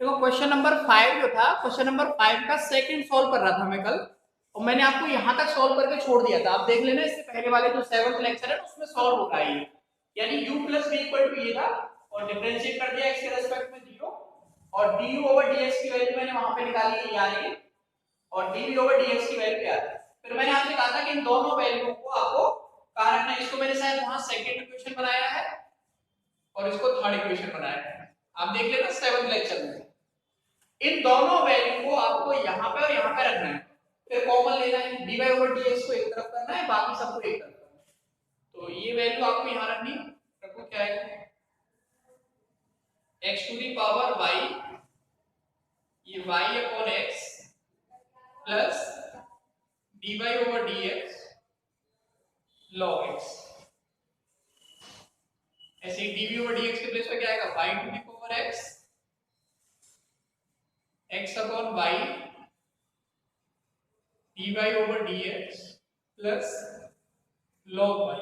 देखो question number 5 जो था, क्वेश्चन नंबर 5 का सेकंड सॉल्व कर रहा था मैं कल, और मैंने आपको यहां तक सॉल्व करके छोड़ दिया था। आप देख लेना, इससे पहले वाले जो 7th लेक्चर है उसमें सॉल्व हो रहा है ये, यानी u plus v equal to ये था, और डिफरेंशिएट कर दिया x के रिस्पेक्ट में 0, और du ओवर dx की वैल्यू मैंने वहां पे निकाली है, ये आ रही है, और dv ओवर dx की वैल्यू आ रही है। फिर मैंने आपसे कहा था कि इन दोनों वैल्यू को आपको कहां रखना है। इसको मैंने शायद वहां सेकंड इक्वेशन बनाया है और इसको थर्ड इक्वेशन बनाया है। आप देख लेना 7th लेक्चर में इन दोनों वैल्यू को आपको यहाँ पे और यहाँ पे रखना है, फिर कॉमन लेना है, dy ओवर dx को एक तरफ करना है, बाकी सबको एक तरफ करना है। तो ये वैल्यू आपको यहाँ रखनी, रखो क्या है, x to the power y, ये y upon x plus dy over dx log x। ऐसे ही dv ओवर dx के प्लेस पे क्या आएगा, y to the power x, x upon y dy over dx plus log y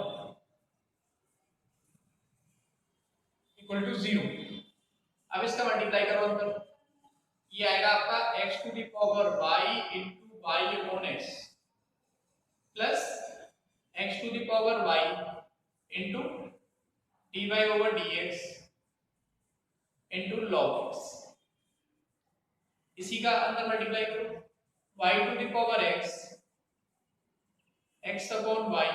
equal to 0। अब इसका multiply करो अंदर, ये आएगा आपका x to the power y into y upon x plus x to the power y into dy over dx into log x। इसी का अंदर मल्टीप्लाई करो, y to the power x, x upon y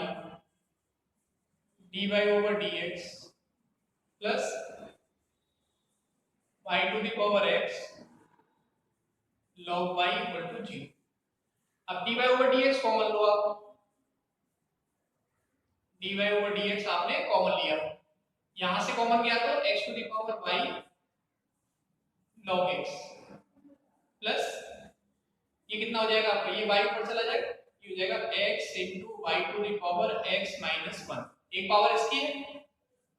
dy over dx plus y to the power x log y equal to 0। अब dy over dx common लो आप, dy over dx आपने common लिया, यहां से कॉमन गया तो x to the power y log x प्लस ये कितना हो जाएगा आपका, ये y ऊपर चला जाएगा, ये हो जाएगा x into y to the power x minus 1। एक पावर इसकी है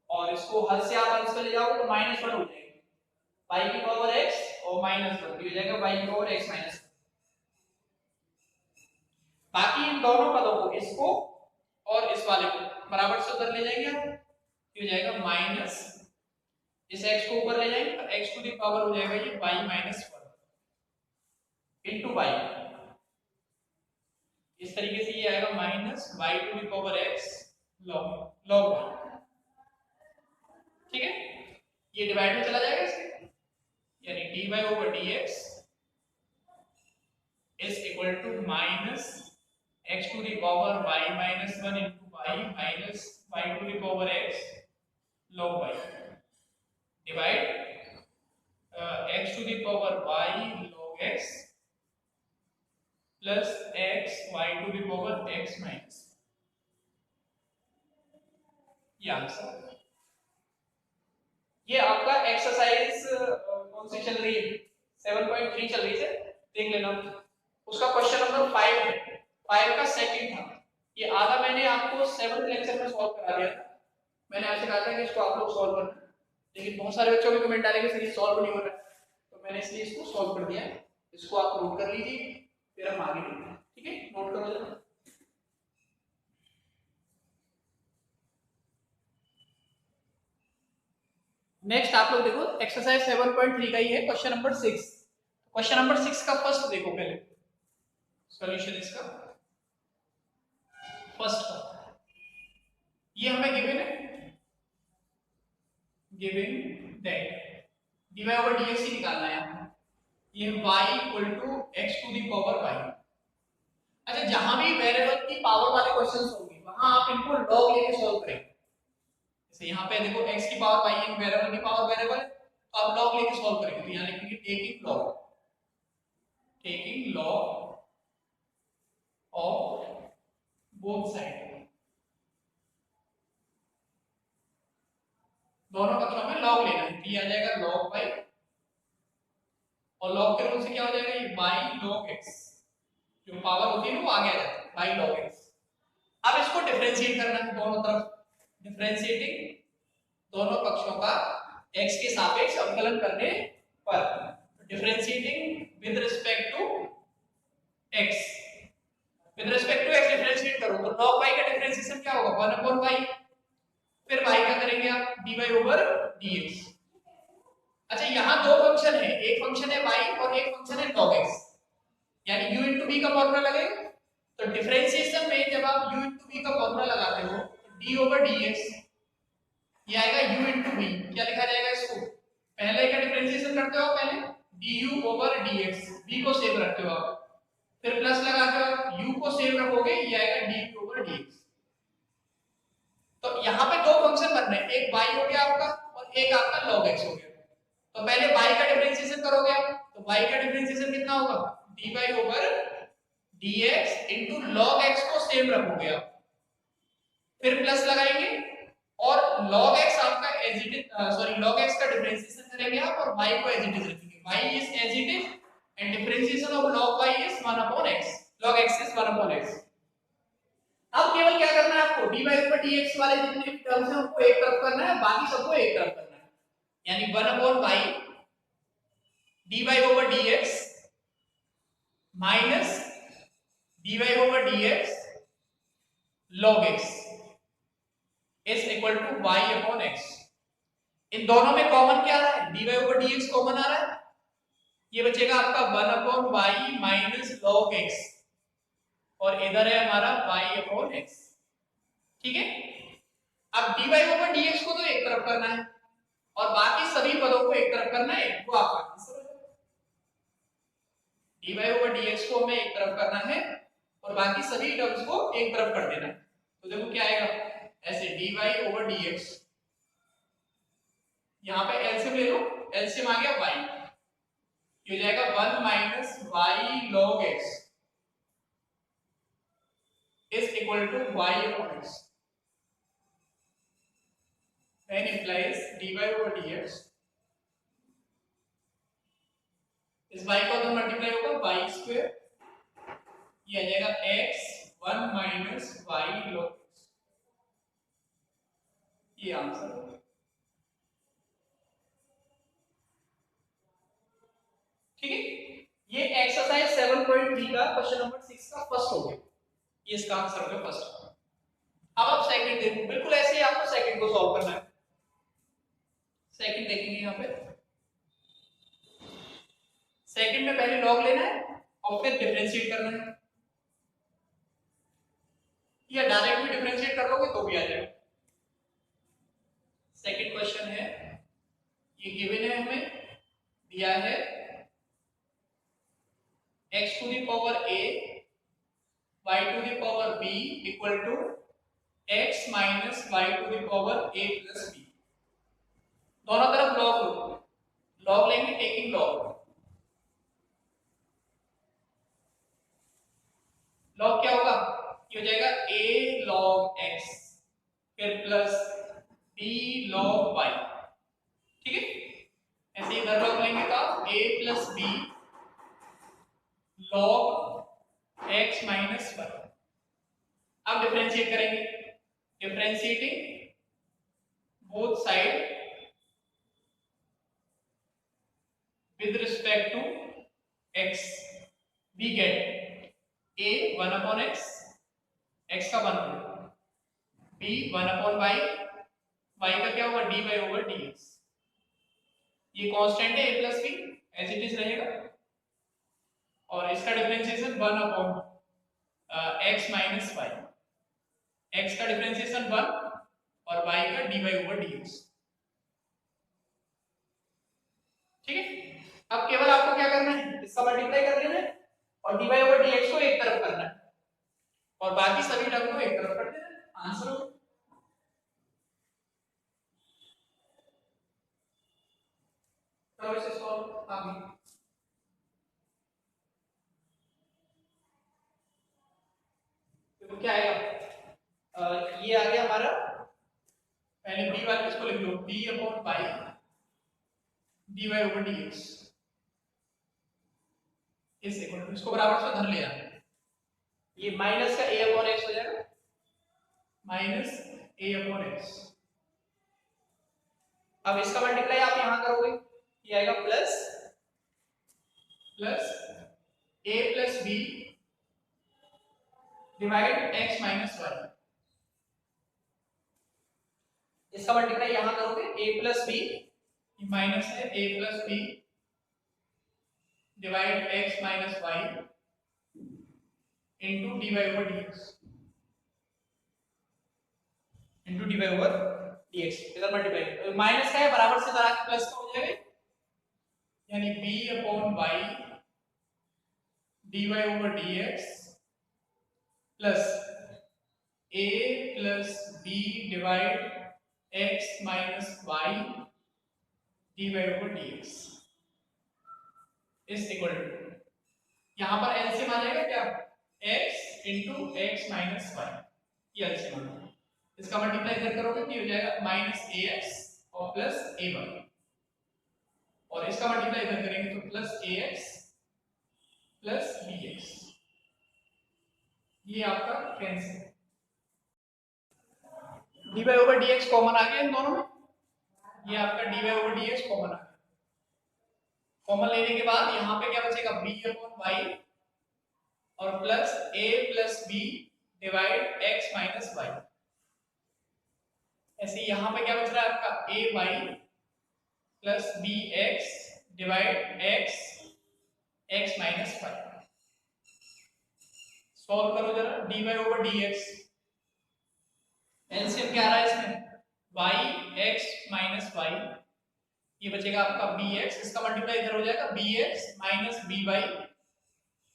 और इसको हर से आप अंश पे ले जाओगे तो -1 हो जाएगा, y की पावर x और -1 हो जाएगा y की पावर x माइनस 1। बाकी इन दोनों पदों को, इसको और इस वाले को बराबर से उधर ले जाएंगे आप, ये हो जाएगा माइनस, इस x को ऊपर ले जाएंगे तो x टू दी पावर हो जाएगा ये y माइनस 1 इंटू y। इस तरीके से ये आएगा minus y to the power x log y। ठीक है, ये डिवाइड में चला जाएगा इसके, यानी dy over dx is equal to minus x to the power y माइनस 1 into y minus y to the power x log y divide x to the power y log x plus x y to the power x minus, ये answer. ये आपका exercise कौन सी चल रही है, 7.3 चल रही है, देख लेना। उसका क्वेश्चन नंबर 5 का सेकंड था, ये आधा मैंने आपको 7th लेक्चर में सॉल्व करा दिया था। मैंने आपसे कहा था कि इसको आप लोग सॉल्व करना, लेकिन बहुत सारे बच्चों के कमेंट आ रहे हैं कि सर ये सॉल्व नहीं हो रहा है, तो मैंने इसलिए इसको सॉल्व कर दिया। इसको आप नोट कर लीजिए, फिर हम आगे बढ़ते हैं। ठीक है, नोट करो जरा। नेक्स्ट आप लोग देखो, एक्सरसाइज 7.3 का ही है, क्वेश्चन नंबर 6। क्वेश्चन नंबर 6 का फर्स्ट देखो, पहले सॉल्यूशन इसका फर्स्ट का, ये हमें गिवन है, given that dy over dx ही निकालना है हमें, ये y equal to x to the power y। अच्छा, जहां भी वेरिएबल की पावर वाले क्वेश्चंस होंगे वहां आप इनको लॉग लेके सॉल्व करेंगे। जैसे यहाँ पे देखो x की पावर y एक वेरिएबल की पावर वेरिएबल है, तो आप लॉग लेके सॉल्व करेंगे, तो यहाँ लिखेंगे taking log of both side, दोनों पक्षों में लॉग लेना है, ये आ जाएगा log y, और लॉग के रूल से क्या हो जाएगा, ये y log x, जो पावर होती है वो आगे आ जाता है y log x। अब इसको डिफरेंशिएट करना है दोनों तरफ, डिफरेंशिएटिंग दोनों पक्षों का x के सापेक्ष अवकलन करने पर, differentiating with respect to x, with respect to x differentiate करो तो log y का डिफरेंशिएशन क्या होगा, 1 upon y, फिर y का करेंगे आप dy ओवर dx। अच्छा यहाँ दो फंक्शन है, एक फंक्शन है y और एक फंक्शन है log x, यानी u इंटू बी का फॉर्मूला लगेगा। तो डिफरेंशिएशन में जब आप u इंटू बी का फॉर्मूला लगाते हो तो d ओवर dx ये आएगा u इंटू बी, क्या लिखा जाएगा इसको, पहले का डिफरेंशिएशन करते हो पहले du ओवर dx, b को सेम रखते हो आप, फिर प्लस लगाते हो, u को सेम रखोगे, ये आएगा du ओवर dx। तो यहाँ पे दो फंक्शन बन रहे हैं, एक y हो गया आपका और एक आपका log x हो गया। तो पहले y का डिफरेंशिएशन करोगे आप, तो y का डिफरेंशिएशन कितना होगा, dy over dx into log x को सेम रखोगे आप, फिर प्लस लगाएंगे और log x आपका as it is, sorry log x का डिफरेंशिएशन करेंगे आप और y को एज इट इज रखेंगे, y is as it is and differentiation of log y is 1 upon x, log x is 1 upon x। अब केवल क्या करना है आपको, dy over dx वाले जितने भी टर्म्स हैं उनको एक तरफ करना है, बाकी सबको एक तरफ करना है, यानी 1 upon y dy over dx minus dy over dx log x is equal to y upon x। इन दोनों में कॉमन क्या आ रहा है, dy over dx कॉमन आ रहा है, ये बचेगा आपका 1 upon y minus log x और इधर है हमारा y upon x, ठीक है। अब dy over dx को तो एक तरफ करना है और बाकी सभी पदों को एक तरफ करना है, वो आपका आंसर है। dy over dx को हमें एक तरफ करना है और बाकी सभी टर्म्स को एक तरफ कर देना है, तो देखो क्या आएगा, ऐसे dy over dx, यहाँ पे एलसीएम ले लो, एलसीएम आ गया y, ये हो जाएगा 1 minus y log x is equal to y upon x, then implies dy over dx इस y को तो मल्टीप्लाई होगा y स्क्वायर, ये आ जाएगा x 1 minus y log x, ये आंसर होगा। ठीक है, ये एक्सरसाइज 7.3 का क्वेश्चन नंबर 6 का फर्स्ट हो गया, ये इसका आंसर हो गया फर्स्ट। अब आप सेकंड देखो, बिल्कुल ऐसे ही आपको सेकंड को सॉल्व करना है। सेकंड देखेंगे यहाँ पे, सेकंड में पहले लॉग लेना है और फिर डिफरेंशिएट करना है, या डायरेक्ट भी डिफरेंशिएट कर लोगे तो भी आ जाएगा। सेकंड क्वेश्चन है, ये गिवन है, हमें दिया है x to the power a y to the power b equal to x minus y to the power a plus b, दोनों तरफ लॉग लो, लॉग लेंगे टेकिंग लॉग, लॉग क्या होगा, ये हो जाएगा a log x फिर प्लस b log y, ठीक है। ऐसे इधर लॉग लेंगे तो a plus b log x minus y। अब डिफरेंशिएट करेंगे, differentiating both side with respect to x, we get a 1 upon x, x का 1 होगा, b 1 upon y, y का क्या होगा dy over dx, ये कांस्टेंट है a plus b as it is रहेगा, और इसका differentiation 1 upon x minus y, x का डिफरेंशिएशन 1 और y का dy over dx, ठीक है। अब केवल आपको क्या करना है, इसका मल्टीप्लाई कर लेना है और dy over dx को एक तरफ करना है और बाकी सभी टर्म को एक तरफ कर देना है, आंसर हो। तो इसे सॉल्व आगे, तो क्या आएगा, ये आ गया हमारा, पहले b वाले इसको लिख लो, b upon y dy over dx इस इक्वल टू, इसको बराबर से धर लिया, ये माइनस का a अपॉन x हो जाएगा, माइनस a अपॉन x। अब इसका मल्टीप्लाई आप यहां करोगे, ये आएगा plus plus a plus b divide x minus y, इसका मल्टीप्लाई यहां करोगे a प्लस b, माइनस है a plus b divide x minus y into d y over d x into d y over d x इधर multiply minus का है बराबर से इधर आके प्लस का हो जाएगा यानी b upon y d y over d x plus a plus b divide x minus y d y over d x is equal to यहाँ पर एलसीएम आ जाएगा क्या x into x minus y ये एलसीएम आ जाएगा इसका multiply इधर करोगे तो हो जाएगा माइनस ए एक्स और प्लस ए वाई और इसका मल्टीप्लाई इधर करेंगे तो plus a x plus b x ये आपका cancel d y over d x common आ गया इन दोनों में ये आपका d y over d x common आ गया कॉमन लेने के बाद यहाँ पे क्या बचेगा b अपॉन वाई और plus a plus b divide x minus y ऐसे यहाँ पे क्या बच रहा है आपका a y plus b x divide x minus y solve करो जरा dy ओवर dx एलसीएम क्या आ रहा है इसमें y x माइनस वाई ये बचेगा आपका bx इसका मल्टीप्लाई इधर हो जाएगा bx माइनस by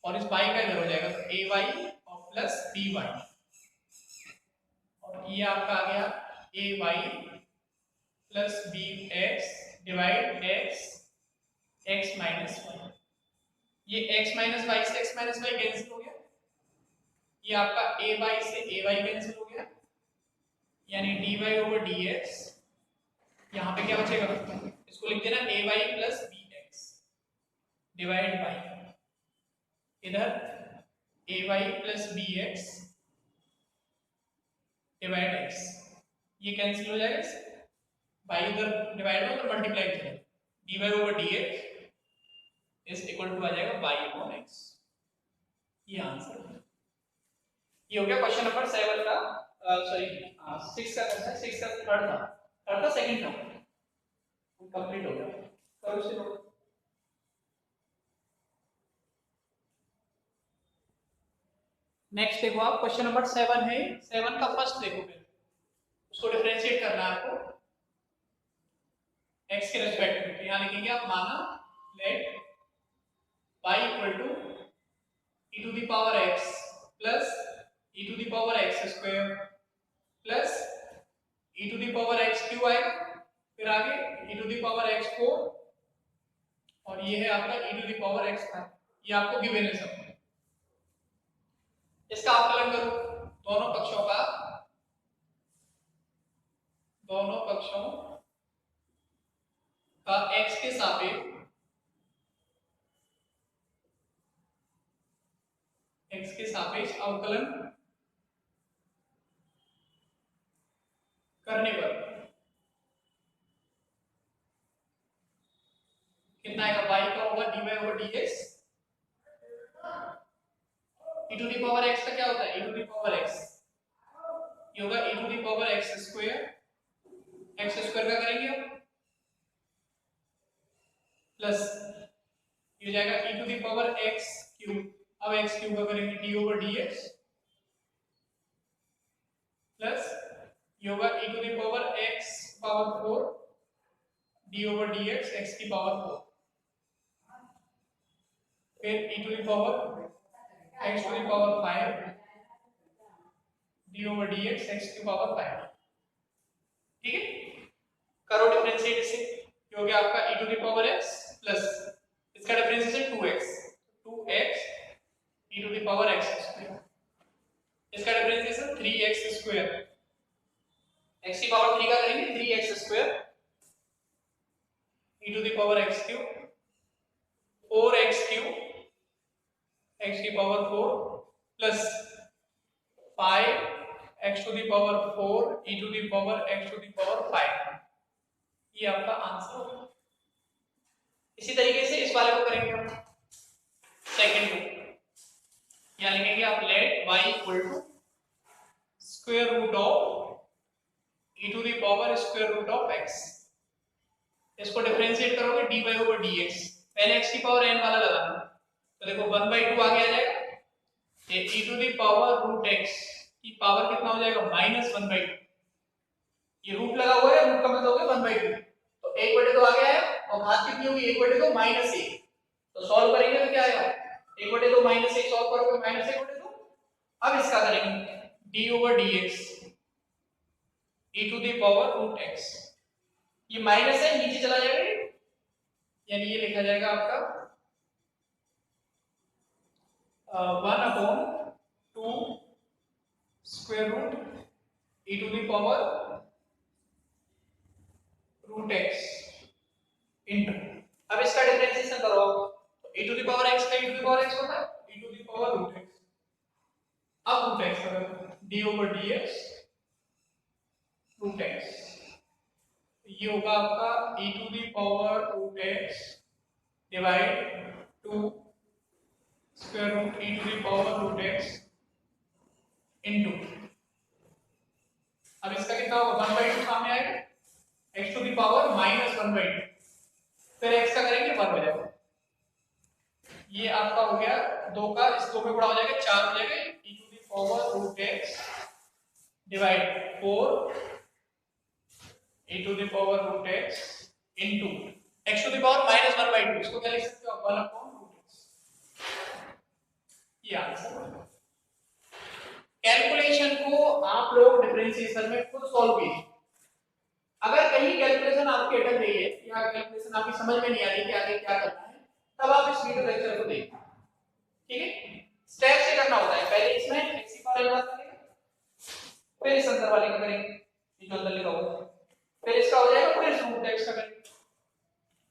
और इस y का इधर हो जाएगा तो ay और प्लस by और ये आपका आ गया ay plus bx divide x minus y ये x माइनस वाई से x माइनस वाई कैंसिल हो गया ये आपका ay से ay कैंसिल हो गया यानी dy ओवर dx यहाँ पे क्या बचेगा इसको लिख देना a y plus b x divide by इधर a y plus b x divide x ये कैंसिल हो जाएगा बाई उधर डिवाइड हो तो मल्टीप्लाई करें d y over d x is equal to आ जाएगा बाई अपॉन एक्स ये आंसर है ये हो गया क्वेश्चन नंबर 7 का सॉरी 6 का थर्ड था सेकंड था कंप्लीट हो गया करो इसे नोट नेक्स्ट देखो आप क्वेश्चन नंबर 7 है 7 का फर्स्ट देखो फिर उसको डिफरेंशिएट करना है आपको x के रिस्पेक्ट में यहां लिखेंगे आप माना let y equal to e to the power x plus e to the power x square plus e to the power x cube आएगा फिर आगे e to the power x4 और ये है आपका e to the power x5 ये आपको given है सब इसका अवकलन करो दोनों पक्षों का x के सापेक्ष अवकलन करने पर कितना आएगा y का होगा dy over dx e to the power x का क्या होता है e to the power x ये होगा e to the power x square का करेंगे हम प्लस ये हो जाएगा e to the power x cube अब x क्यूब का करेंगे d ओवर dx प्लस ये होगा e to the power x power 4 d over dx x की पावर 4 फिर e to the power x to the power 5 d over dx x की power 5 ठीक है करो डिफरेंशिएट इसे ये हो गया आपका e to the power x plus इसका differentiation 2x e to the power x square इसका डिफरेंशिएशन 3x स्क्वायर x की पावर 3 का करेंगे 3x square e to the power x cube 4x cube x की power 4 plus 5x to the power 4 e to the power x to the power 5 ये आपका answer होगा इसी तरीके से इस वाले को करेंगे हम सेकंड को यहाँ लिखेंगे आप let y equal to square root of e to the power square root of x इसको डिफरेंशिएट करोगे dy ओवर dx, पहले x की पावर n वाला लगाना, तो देखो 1/2 आगे आ जाएगा, ये e to the power root x की पावर कितना हो जाएगा -1/2, ये रूट लगा हुआ है, रूट का मतलब हो गया 1/2, तो 1/2 आ गया है और घात कितनी होगी 1/2 -1, तो सॉल्व करेंगे तो क्या आएगा 1/2 -1 सॉल्व करोगे -1/2। अब इसका करेंगे d over dx e to the power root x, ये माइनस है नीचे चला जाएगा, यानी ये लिखा जाएगा आपका 1/2 square root e to the power root x into, अब इसका डिफरेंशिएशन करो तो e to the power x का e to the power x होता है e to the power root x, अब रूट x का d over dx root x, ये होगा आपका e to the power root x divide 2 square root e to the power root x into, अब इसका कितना होगा 1/2 सामने आएगा, x टू द पावर -1/2, फिर x का करेंगे 1 हो जाएगा, ये आपका हो गया 2 का इस 2 में गुणा हो जाएगा 4 हो जाएगा e to the power root x divide 4 e to the power root x into x to the power -1/2, इसको क्या लिख सकते हो 1/√x, ये आंसर। कैलकुलेशन को आप लोग डिफरेंशिएशन में खुद सॉल्व कीजिए, अगर कहीं कैलकुलेशन आपकी अटक रही है या कैलकुलेशन आपकी समझ में नहीं आ रही कि आगे क्या करना है, तब आप इस वीडियो लेक्चर को देखिए, ठीक है। स्टेप से करना होता है, पहले इसमें x की पावर n करेंगे, फिर इस अंदर वाले का करेंगे, ये जो अंदर लिखा हुआ है, फिर इसका हो जाएगा, फिर इस रूट x का करेंगे,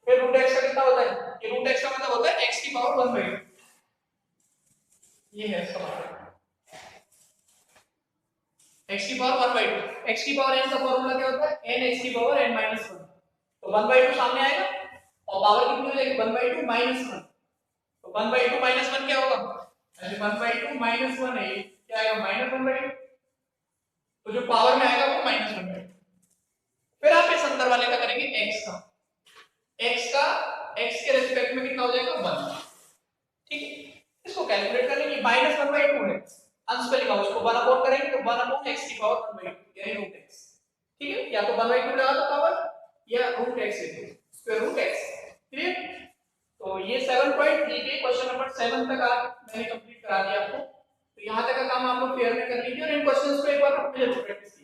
फिर रूट x का कितना होता है, ये रूट x का मतलब होता है x की पावर 1/2, ये है इसका मतलब x की पावर 1/2, x की पावर n का फॉर्मूला क्या होता है n x की पावर n -1, तो 1/2 सामने आएगा और पावर कितनी हो जाएगी 1/2 -1, तो 1/2 -1 क्या होगा, अरे 1/2 -1 है, क्या आएगा -1/2, तो जो पावर में आएगा वो -1/2, फिर आप इस अंदर वाले का करेंगे x का, x के रिस्पेक्ट में कितना हो जाएगा 1, ठीक है। इसको कैलकुलेट कर लेंगे, -1/2 है, अंश पे लिखा उसको 1/4 करेंगे तो 1/x की पावर 1/2 यानी रूट x, ठीक है, या तो 1/2 लगा दो पावर या रूट x लिखो स्क्वायर रूट x, क्लियर। तो ये 7.3 के क्वेश्चन नंबर 7 तक आज मैंने कंप्लीट करा दिया आपको, तो यहां तक का काम आप लोग क्लियर में कर लीजिए और इन क्वेश्चंस को एक बार अपने लिए प्रैक्टिस